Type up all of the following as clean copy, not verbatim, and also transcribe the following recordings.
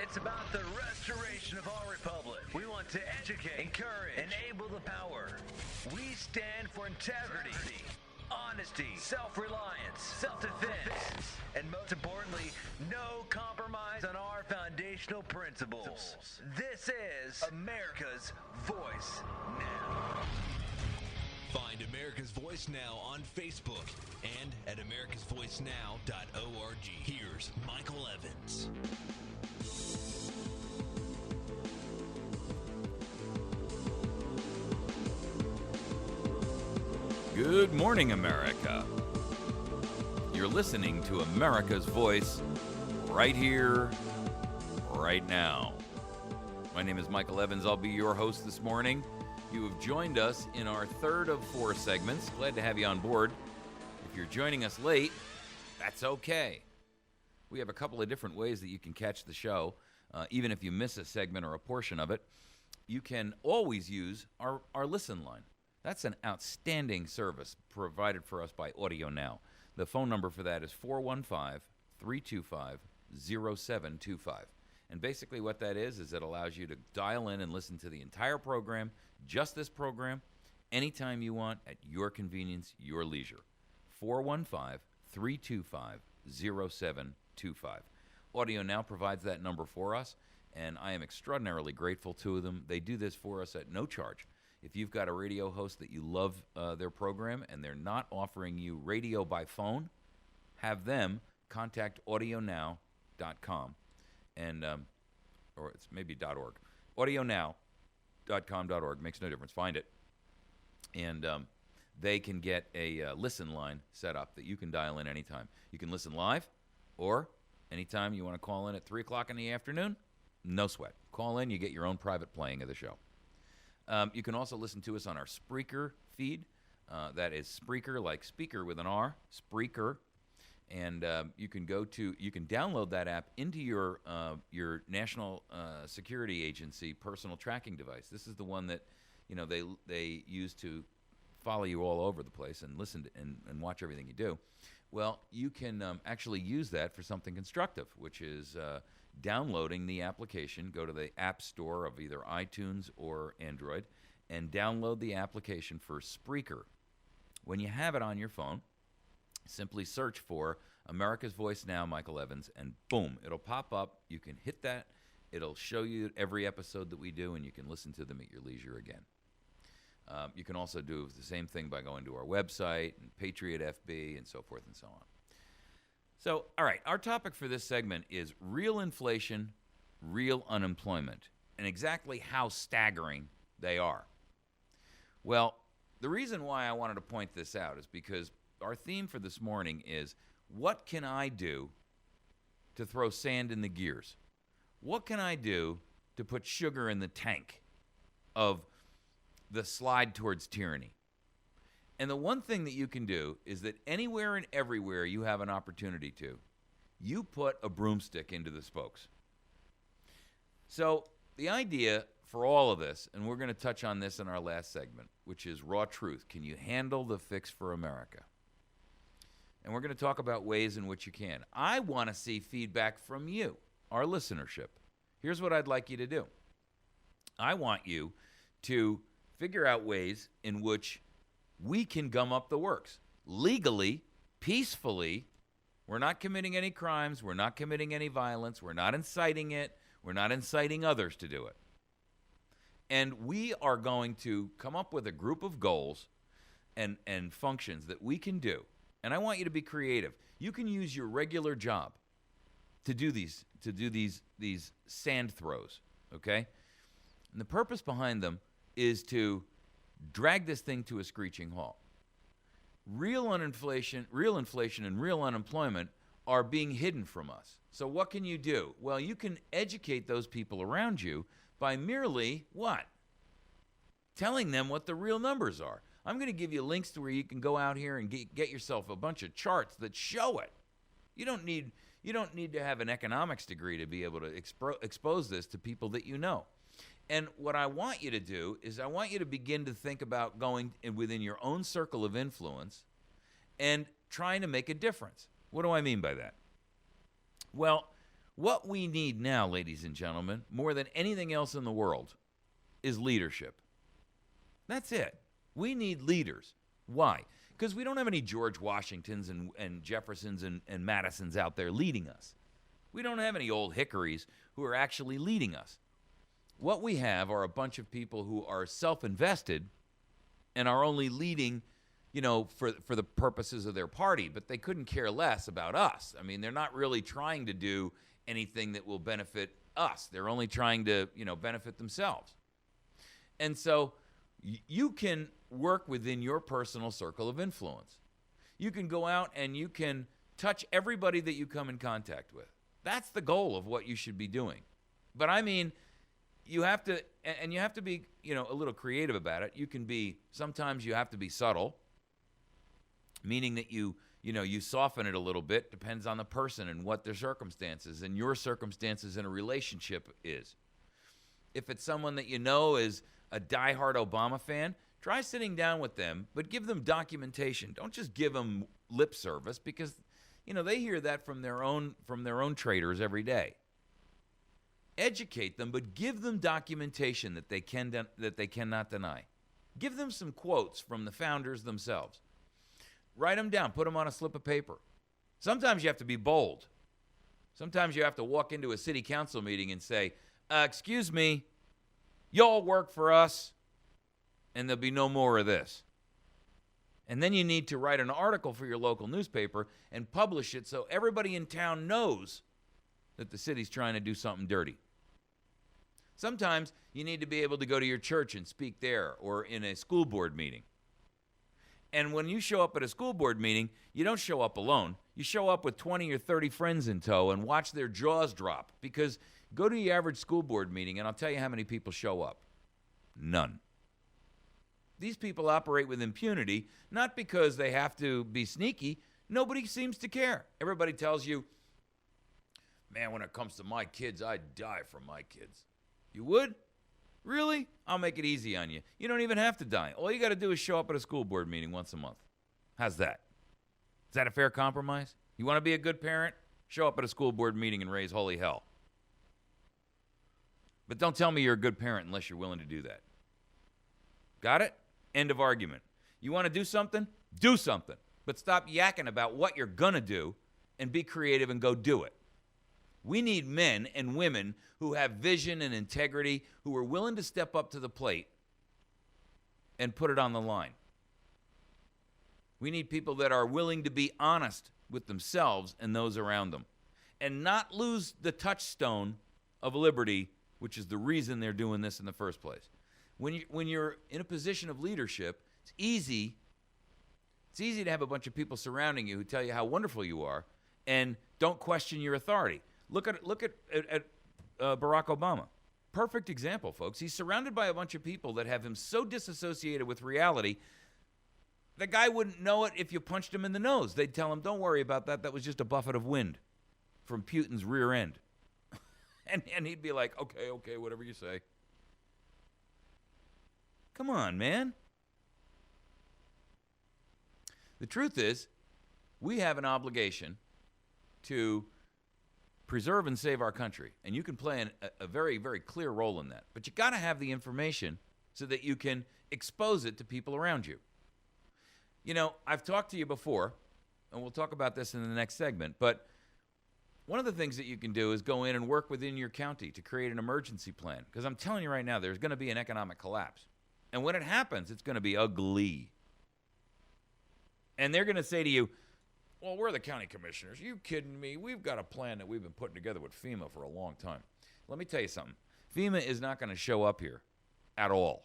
It's about the restoration of our republic. We want to educate, encourage, enable the power. We stand for integrity, honesty, self-reliance, self-defense, and most importantly, no compromise on our foundational principles. This is America's Voice Now. Find America's Voice Now on Facebook and at americasvoicenow.org. Here's Michael Evans. Good morning, America. You're listening to America's Voice right here, right now. My name is Michael Evans. I'll be your host this morning. You have joined us in our third of four segments. Glad to have you on board. If you're joining us late, that's okay. We have a couple of different ways that you can catch the show. Even if you miss a segment or a portion of it, you can always use our listen line. That's an outstanding service provided for us by Audio Now. The phone number for that is 415-325-0725. And basically what that is it allows you to dial in and listen to the entire program, just this program, anytime you want, at your convenience, your leisure. 415-325-0725. Audio Now provides that number for us, and I am extraordinarily grateful to them. They do this for us at no charge. If you've got a radio host that you love their program and they're not offering you radio by phone, have them contact audionow.com. And or it's maybe .org. audionow.com.org, makes no difference. Find it. And they can get a listen line set up that you can dial in anytime. You can listen live, or anytime you want to call in at 3 o'clock in the afternoon, no sweat. Call in, you get your own private playing of the show. You can also listen to us on our Spreaker feed. That is Spreaker, like speaker with an R, Spreaker. And you can download that app into your national security agency personal tracking device. This is the one that they use to follow you all over the place and listen to, and watch everything you do. Well, you can actually use that for something constructive, which is downloading the application. Go to the App Store of either iTunes or Android and download the application for Spreaker. When you have it on your phone, simply search for America's Voice Now, Michael Evans, and boom, it'll pop up. You can hit that. It'll show you every episode that we do, and you can listen to them at your leisure again. You can also do the same thing by going to our website and Patriot FB and so forth and so on. So, all right, our topic for this segment is real inflation, real unemployment, and exactly how staggering they are. Well, the reason why I wanted to point this out is because our theme for this morning is, what can I do to throw sand in the gears? What can I do to put sugar in the tank of the slide towards tyranny? And the one thing that you can do is that anywhere and everywhere you have an opportunity to, you put a broomstick into the spokes. So the idea for all of this, and we're going to touch on this in our last segment, which is raw truth. Can you handle the fix for America? And we're going to talk about ways in which you can. I want to see feedback from you, our listenership. Here's what I'd like you to do. I want you to figure out ways in which we can gum up the works. Legally, peacefully. We're not committing any crimes. We're not committing any violence. We're not inciting it. We're not inciting others to do it. And we are going to come up with a group of goals and functions that we can do. And I want you to be creative. You can use your regular job to do these sand throws, okay? And the purpose behind them is to drag this thing to a screeching halt. Real inflation and real unemployment are being hidden from us. So what can you do? Well, you can educate those people around you by merely what? Telling them what the real numbers are. I'm going to give you links to where you can go out here and get yourself a bunch of charts that show it. You don't need to have an economics degree to be able to expose this to people that you know. And what I want you to do is I want you to begin to think about going within your own circle of influence and trying to make a difference. What do I mean by that? Well, What we need now, ladies and gentlemen, more than anything else in the world, is leadership. That's it. We need leaders. Why? Because we don't have any George Washingtons and Jeffersons and Madisons out there leading us. We don't have any old hickories who are actually leading us. What we have are a bunch of people who are self-invested and are only leading, for the purposes of their party, but they couldn't care less about us. I mean, they're not really trying to do anything that will benefit us. They're only trying to, benefit themselves. And so you can work within your personal circle of influence. You can go out and you can touch everybody that you come in contact with. That's the goal of what you should be doing. But I mean, you have to be, a little creative about it. Sometimes you have to be subtle, meaning that you soften it a little bit, depends on the person and what their circumstances and your circumstances in a relationship is. If it's someone that is a diehard Obama fan, try sitting down with them, but give them documentation. Don't just give them lip service, because they hear that from their own traders every day. Educate them, but give them documentation that they cannot deny. Give them some quotes from the founders themselves. Write them down. Put them on a slip of paper. Sometimes you have to be bold. Sometimes you have to walk into a city council meeting and say, excuse me, y'all work for us, and there'll be no more of this. And then you need to write an article for your local newspaper and publish it so everybody in town knows that the city's trying to do something dirty. Sometimes you need to be able to go to your church and speak there or in a school board meeting. And when you show up at a school board meeting, you don't show up alone. You show up with 20 or 30 friends in tow and watch their jaws drop. Because go to the average school board meeting, and I'll tell you how many people show up. None. These people operate with impunity, not because they have to be sneaky. Nobody seems to care. Everybody tells you, man, when it comes to my kids, I'd die for my kids. You would? Really? I'll make it easy on you. You don't even have to die. All you got to do is show up at a school board meeting once a month. How's that? Is that a fair compromise? You want to be a good parent? Show up at a school board meeting and raise holy hell. But don't tell me you're a good parent unless you're willing to do that. Got it? End of argument. You want to do something? Do something. But stop yakking about what you're going to do and be creative and go do it. We need men and women who have vision and integrity, who are willing to step up to the plate and put it on the line. We need people that are willing to be honest with themselves and those around them and not lose the touchstone of liberty, which is the reason they're doing this in the first place. When you're in a position of leadership, it's easy to have a bunch of people surrounding you who tell you how wonderful you are and don't question your authority. Look at Barack Obama. Perfect example, folks. He's surrounded by a bunch of people that have him so disassociated with reality, the guy wouldn't know it if you punched him in the nose. They'd tell him, don't worry about that. That was just a buffet of wind from Putin's rear end. and he'd be like, okay, whatever you say. Come on, man. The truth is, we have an obligation to preserve and save our country. And you can play a very, very clear role in that. But you got to have the information so that you can expose it to people around you. I've talked to you before, and we'll talk about this in the next segment, but one of the things that you can do is go in and work within your county to create an emergency plan. Because I'm telling you right now, there's going to be an economic collapse. And when it happens, it's going to be ugly. And they're going to say to you, well, we're the county commissioners. Are you kidding me? We've got a plan that we've been putting together with FEMA for a long time. Let me tell you something. FEMA is not going to show up here at all.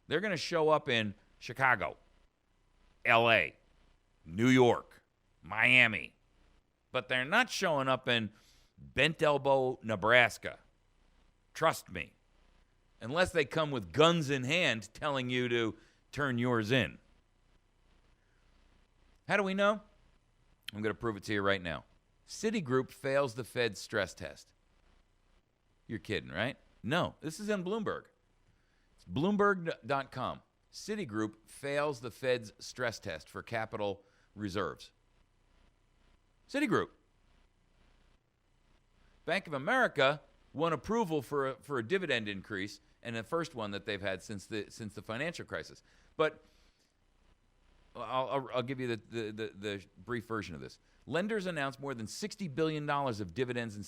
They're going to show up in Chicago, L.A., New York, Miami. But they're not showing up in Bent Elbow, Nebraska. Trust me. Unless they come with guns in hand telling you to turn yours in. How do we know? I'm going to prove it to you right now. Citigroup fails the Fed's stress test. You're kidding, right? No, this is in Bloomberg. It's Bloomberg.com. Citigroup fails the Fed's stress test for capital reserves. Citigroup. Bank of America won approval for a dividend increase, and the first one that they've had since the financial crisis. But I'll give you the brief version of this. Lenders announced more than $60 billion of dividends and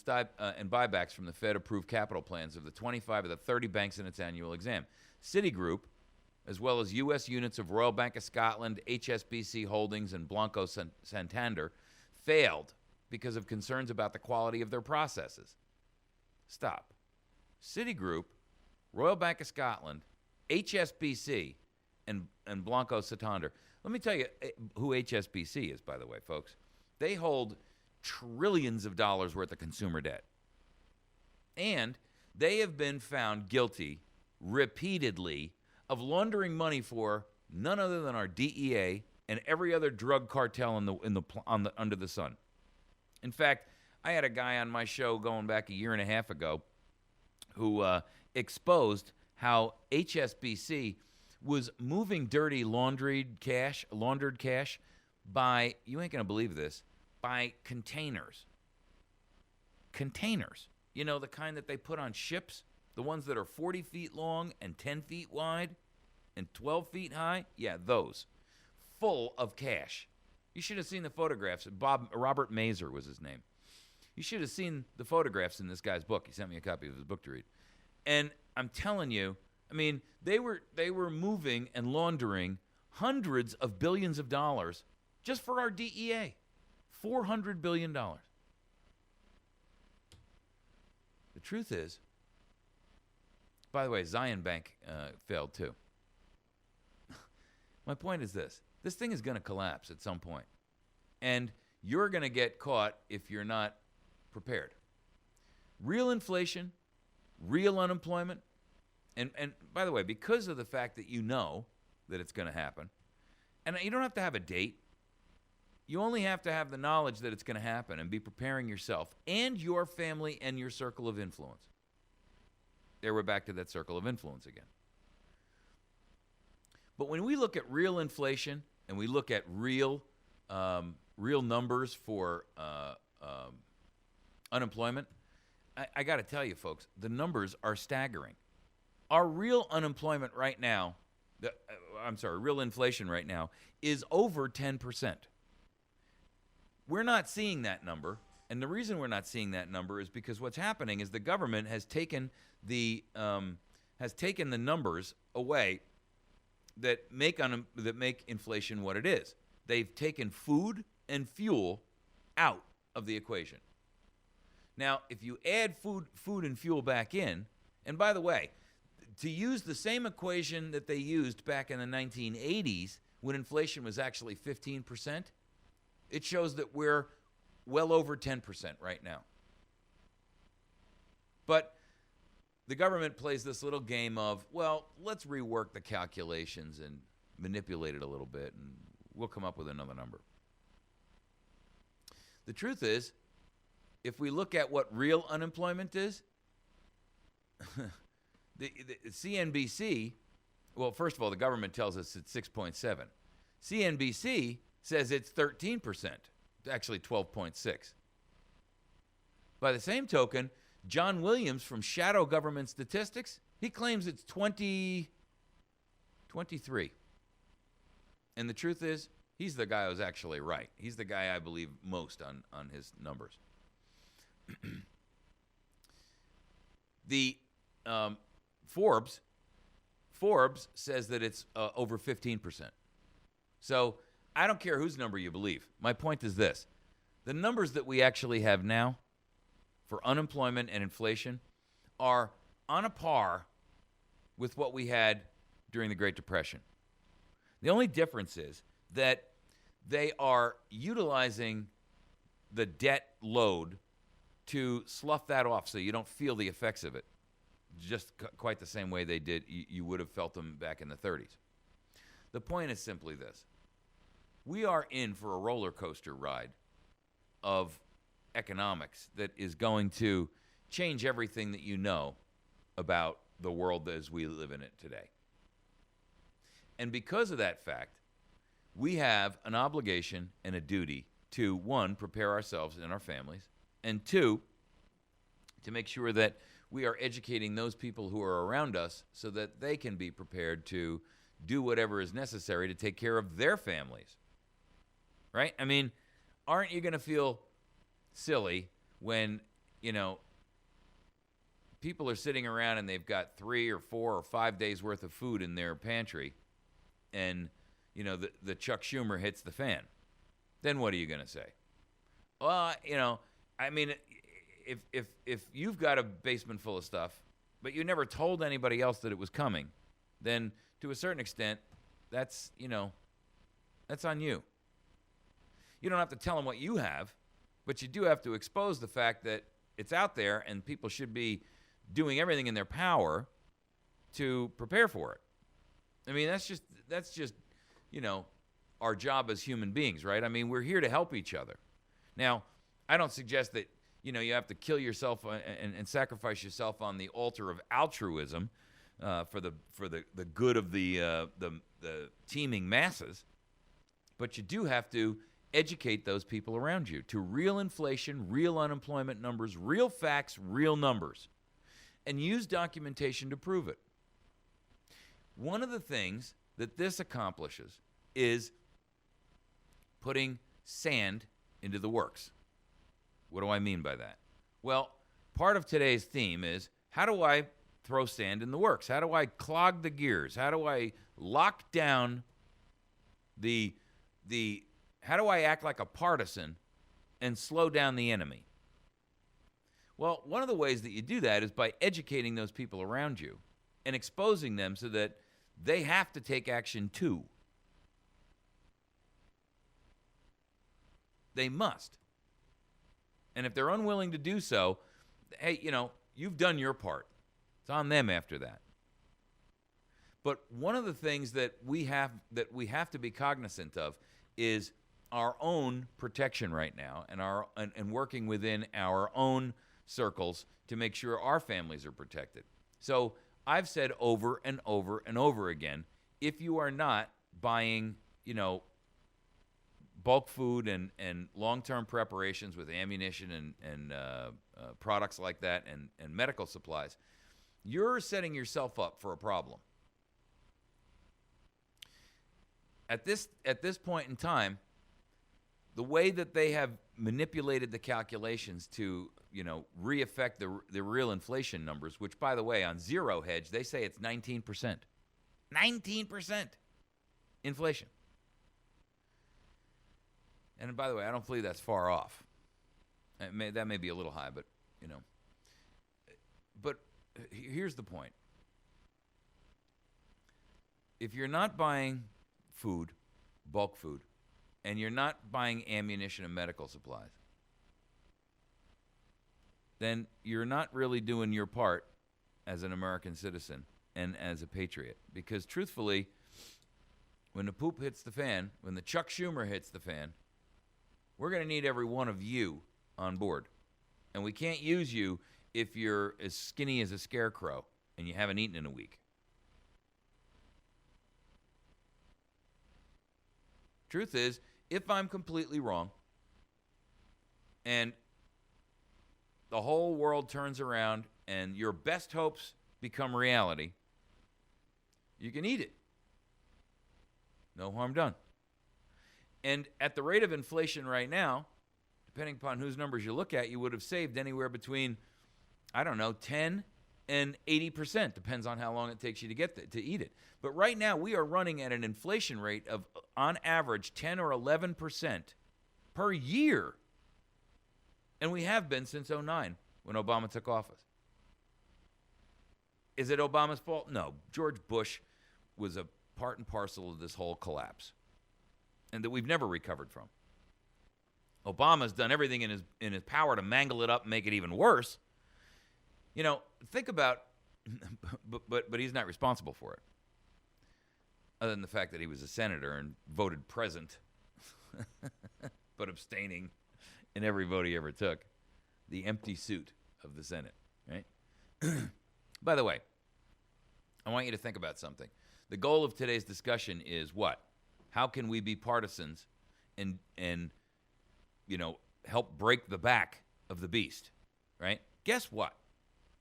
buybacks from the Fed-approved capital plans of the 25 of the 30 banks in its annual exam. Citigroup, as well as U.S. units of Royal Bank of Scotland, HSBC Holdings, and Blanco Santander, failed because of concerns about the quality of their processes. Stop. Citigroup, Royal Bank of Scotland, HSBC, and Blanco Santander. Let me tell you who HSBC is, by the way, folks. They hold trillions of dollars worth of consumer debt. And they have been found guilty repeatedly of laundering money for none other than our DEA and every other drug cartel under the sun. In fact, I had a guy on my show going back a year and a half ago who exposed how HSBC was moving dirty laundered cash by, you ain't going to believe this, by containers. Containers. You know, the kind that they put on ships, the ones that are 40 feet long and 10 feet wide and 12 feet high? Yeah, those. Full of cash. You should have seen the photographs. Robert Mazer was his name. You should have seen the photographs in this guy's book. He sent me a copy of his book to read. And I'm telling you, I mean, they were moving and laundering hundreds of billions of dollars just for our DEA. $400 billion. The truth is, by the way, Zion Bank failed too. My point is this. This thing is going to collapse at some point. And you're going to get caught if you're not prepared. Real inflation, real unemployment, and by the way, because of the fact that you know that it's going to happen, and you don't have to have a date, you only have to have the knowledge that it's going to happen and be preparing yourself and your family and your circle of influence. There we're back to that circle of influence again. But when we look at real inflation and we look at real numbers for unemployment, I got to tell you, folks, the numbers are staggering. Our real unemployment right now, real inflation right now is over 10%. We're not seeing that number, and the reason we're not seeing that number is because what's happening is the government has taken the numbers away that make inflation what it is. They've taken food and fuel out of the equation. Now, if you add food and fuel back in, and by the way, to use the same equation that they used back in the 1980s when inflation was actually 15%, it shows that we're well over 10% right now. But the government plays this little game of, well, let's rework the calculations and manipulate it a little bit, and we'll come up with another number. The truth is, if we look at what real unemployment is, the CNBC, well, first of all, the government tells us it's 6.7. CNBC says it's 13%, actually 12.6. By the same token, John Williams from Shadow Government Statistics, he claims it's 23. And the truth is, he's the guy who's actually right. He's the guy I believe most on his numbers. The Forbes says that it's over 15%. So I don't care whose number you believe. My point is this. The numbers that we actually have now for unemployment and inflation are on a par with what we had during the Great Depression. The only difference is that they are utilizing the debt load to slough that off so you don't feel the effects of it, just quite the same way they did. You would have felt them back in the 30s. The point is simply this. We are in for a roller coaster ride of economics that is going to change everything that you know about the world as we live in it today. And because of that fact, we have an obligation and a duty to, one, prepare ourselves and our families, and two, to make sure that we are educating those people who are around us so that they can be prepared to do whatever is necessary to take care of their families. Right? I mean, aren't you going to feel silly when, people are sitting around and they've got 3 or 4 or 5 days worth of food in their pantry and, the Chuck Schumer hits the fan? Then what are you going to say? Well, I mean, if you've got a basement full of stuff, but you never told anybody else that it was coming, then to a certain extent, that's on you. You don't have to tell them what you have, but you do have to expose the fact that it's out there and people should be doing everything in their power to prepare for it. I mean, that's just our job as human beings, right? I mean, we're here to help each other. Now, I don't suggest that, you have to kill yourself and sacrifice yourself on the altar of altruism for the good of the teeming masses. But you do have to educate those people around you to real inflation, real unemployment numbers, real facts, real numbers, and use documentation to prove it. One of the things that this accomplishes is putting sand into the works. What do I mean by that? Well, part of today's theme is, how do I throw sand in the works? How do I clog the gears? How do I lock down how do I act like a partisan and slow down the enemy? Well, one of the ways that you do that is by educating those people around you and exposing them so that they have to take action too. They must. And if they're unwilling to do so, hey, you've done your part. It's on them after that. But one of the things that we have to be cognizant of is our own protection right now, and working within our own circles to make sure our families are protected. So I've said over and over and over again, if you are not buying, bulk food and long-term preparations with ammunition and products like that and medical supplies, you're setting yourself up for a problem. At this point in time, the way that they have manipulated the calculations to, re-affect the real inflation numbers, which, by the way, on zero hedge, they say it's 19%. 19% inflation. And by the way, I don't believe that's far off. That may be a little high, but, But here's the point. If you're not buying food, bulk food, and you're not buying ammunition and medical supplies, then you're not really doing your part as an American citizen and as a patriot. Because truthfully, when the poop hits the fan, when the Chuck Schumer hits the fan, we're going to need every one of you on board. And we can't use you if you're as skinny as a scarecrow and you haven't eaten in a week. Truth is, if I'm completely wrong and the whole world turns around and your best hopes become reality, you can eat it. No harm done. And at the rate of inflation right now, depending upon whose numbers you look at, you would have saved anywhere between, 10 and 80%. Depends on how long it takes you to get to eat it. But right now, we are running at an inflation rate of, on average, 10 or 11% per year. And we have been since 2009 when Obama took office. Is it Obama's fault? No. George Bush was a part and parcel of this whole collapse, and that we've never recovered from. Obama's done everything in his power to mangle it up and make it even worse. Think about, but he's not responsible for it, other than the fact that he was a senator and voted present, but abstaining in every vote he ever took. The empty suit of the Senate, right? By the way, I want you to think about something. The goal of today's discussion is what? How can we be partisans and help break the back of the beast, right? Guess what?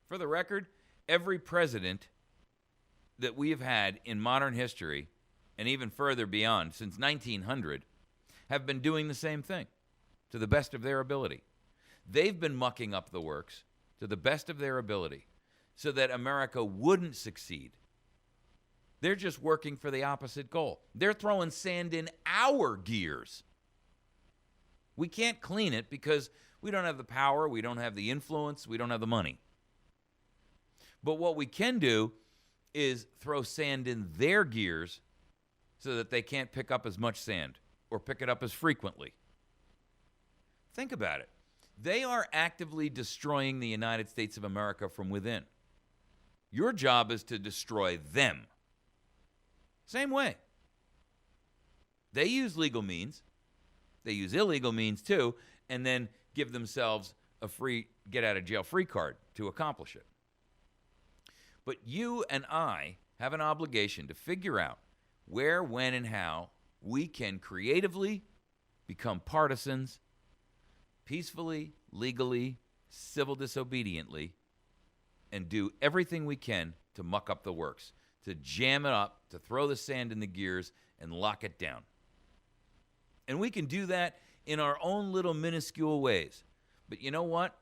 For the record, every president that we have had in modern history, and even further beyond, since 1900, have been doing the same thing to the best of their ability. They've been mucking up the works to the best of their ability so that America wouldn't succeed. They're just working for the opposite goal. They're throwing sand in our gears. We can't clean it because we don't have the power, we don't have the influence, we don't have the money. But what we can do is throw sand in their gears so that they can't pick up as much sand or pick it up as frequently. Think about it. They are actively destroying the United States of America from within. Your job is to destroy them. Same way. They use legal means. They use illegal means too, and then give themselves a free get-out-of-jail-free card to accomplish it. But you and I have an obligation to figure out where, when, and how we can creatively become partisans, peacefully, legally, civil disobediently, and do everything we can to muck up the works, to jam it up, to throw the sand in the gears, and lock it down. And we can do that in our own little minuscule ways. But you know what?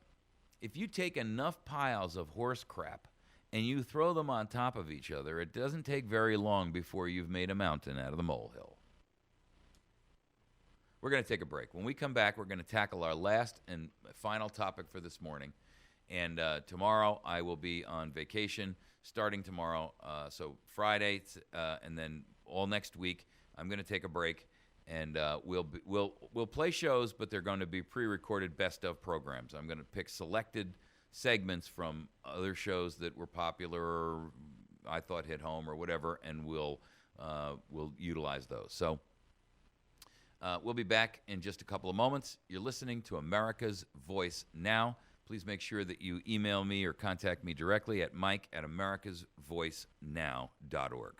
If you take enough piles of horse crap and you throw them on top of each other, it doesn't take very long before you've made a mountain out of the molehill. We're going to take a break. When we come back, we're going to tackle our last and final topic for this morning. And tomorrow I will be on vacation starting tomorrow. So Friday and then all next week, I'm going to take a break. And we'll play shows, but they're going to be pre-recorded best of programs. I'm going to pick selected segments from other shows that were popular or I thought hit home or whatever, and we'll utilize those. So we'll be back in just a couple of moments. You're listening to America's Voice Now. Please make sure that you email me or contact me directly at mike@americasvoicenow.org.